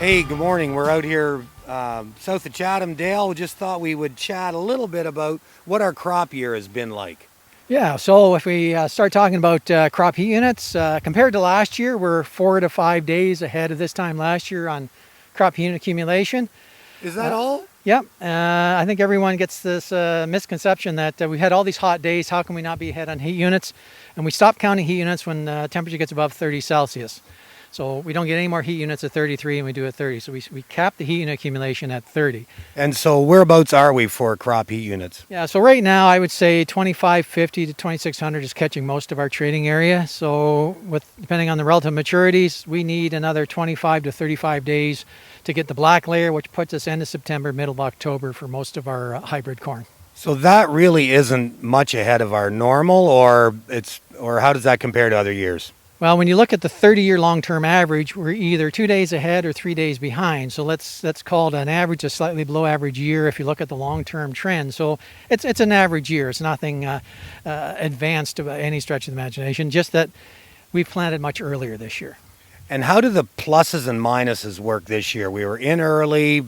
Hey, good morning. We're out here south of Chatham, Dale. We just thought we would chat a little bit about what our crop year has been like. Yeah, so if we start talking about crop heat units, compared to last year, we're 4 to 5 days ahead of this time last year on crop heat unit accumulation. Is that all? Yep, I think everyone gets this misconception that we had all these hot days, how can we not be ahead on heat units? And we stop counting heat units when temperature gets above 30 Celsius. So we don't get any more heat units at 33 and we do at 30. So we cap the heat unit accumulation at 30. And so whereabouts are we for crop heat units? Yeah, so right now I would say 2550 to 2600 is catching most of our trading area. So depending on the relative maturities, we need another 25 to 35 days to get the black layer, which puts us end of September, middle of October for most of our hybrid corn. So that really isn't much ahead of our normal, or how does that compare to other years? Well, when you look at the 30-year long-term average, we're either 2 days ahead or 3 days behind. So let's call it an average, a slightly below average year if you look at the long-term trend. So it's an average year. It's nothing advanced by any stretch of the imagination, just that we've planted much earlier this year. And how do the pluses and minuses work this year? We were in early.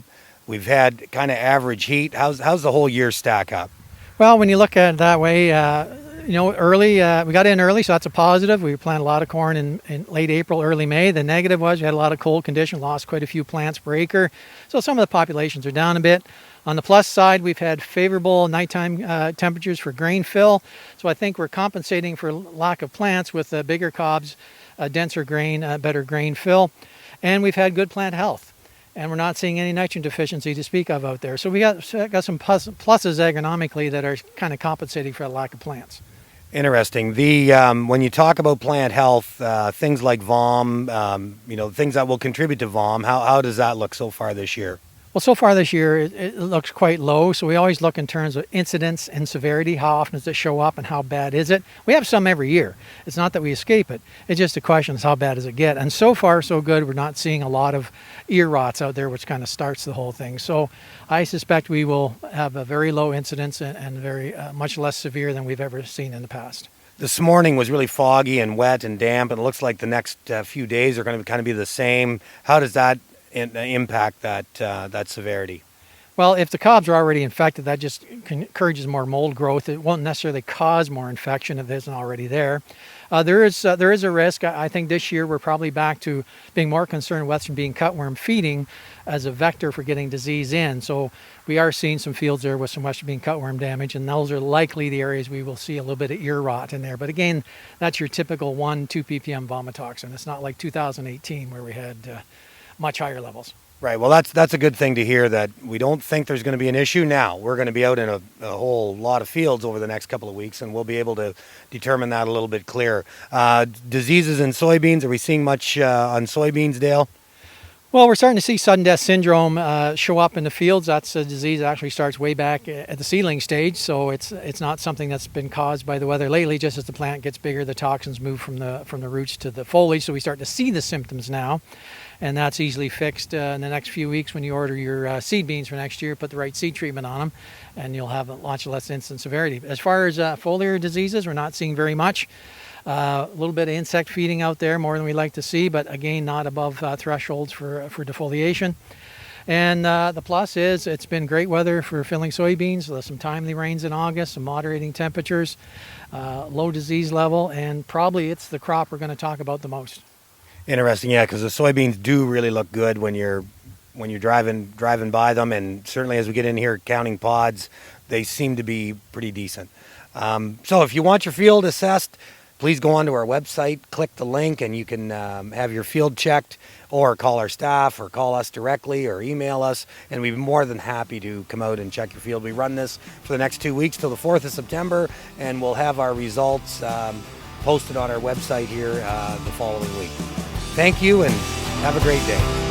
We've had kind of average heat. How's the whole year stack up? Well, when you look at it that way, early, we got in early, so that's a positive. We planted a lot of corn in late April, early May. The negative was we had a lot of cold condition, lost quite a few plants per acre. So some of the populations are down a bit. On the plus side, we've had favorable nighttime temperatures for grain fill. So I think we're compensating for lack of plants with bigger cobs, denser grain, better grain fill. And we've had good plant health. And we're not seeing any nitrogen deficiency to speak of out there. So we got some pluses agronomically that are kind of compensating for the lack of plants. Interesting. When you talk about plant health, things like VOM, things that will contribute to VOM, how does that look so far this year? Well, so far this year, it looks quite low. So we always look in terms of incidence and severity. How often does it show up and how bad is it? We have some every year. It's not that we escape it. It's just a question is how bad does it get? And so far, so good. We're not seeing a lot of ear rots out there, which kind of starts the whole thing. So I suspect we will have a very low incidence and very much less severe than we've ever seen in the past. This morning was really foggy and wet and damp, and it looks like the next few days are going to kind of be the same. How does that impact that severity? Well, if the cobs are already infected, that just encourages more mold growth. It won't necessarily cause more infection if it isn't already there. There is a risk. I think this year we're probably back to being more concerned with being cutworm feeding as a vector for getting disease in. So we are seeing some fields there with some western bean cutworm damage, and those are likely the areas we will see a little bit of ear rot in there. But again, that's your typical 1-2 ppm vomitoxin. It's not like 2018 where we had much higher levels. Right. Well, that's a good thing to hear, that we don't think there's going to be an issue now. We're going to be out in a whole lot of fields over the next couple of weeks, and we'll be able to determine that a little bit clearer. Diseases in soybeans, are we seeing much on soybeans, Dale? Well, we're starting to see sudden death syndrome show up in the fields. That's a disease that actually starts way back at the seedling stage, so it's not something that's been caused by the weather lately. Just as the plant gets bigger, the toxins move from the roots to the foliage, so we start to see the symptoms now. And that's easily fixed in the next few weeks when you order your seed beans for next year. Put the right seed treatment on them, and you'll have a much less incident severity. As far as foliar diseases, we're not seeing very much. A little bit of insect feeding out there, more than we like to see, but again, not above thresholds for defoliation. And the plus is it's been great weather for filling soybeans. There's some timely rains in August, some moderating temperatures, low disease level, and probably it's the crop we're going to talk about the most. Interesting, yeah, because the soybeans do really look good when you're driving by them, and certainly as we get in here counting pods, they seem to be pretty decent. So if you want your field assessed, please go onto our website, click the link, and you can have your field checked, or call our staff, or call us directly, or email us, and we'd be more than happy to come out and check your field. We run this for the next 2 weeks till the 4th of September, and we'll have our results posted on our website here the following week. Thank you, and have a great day.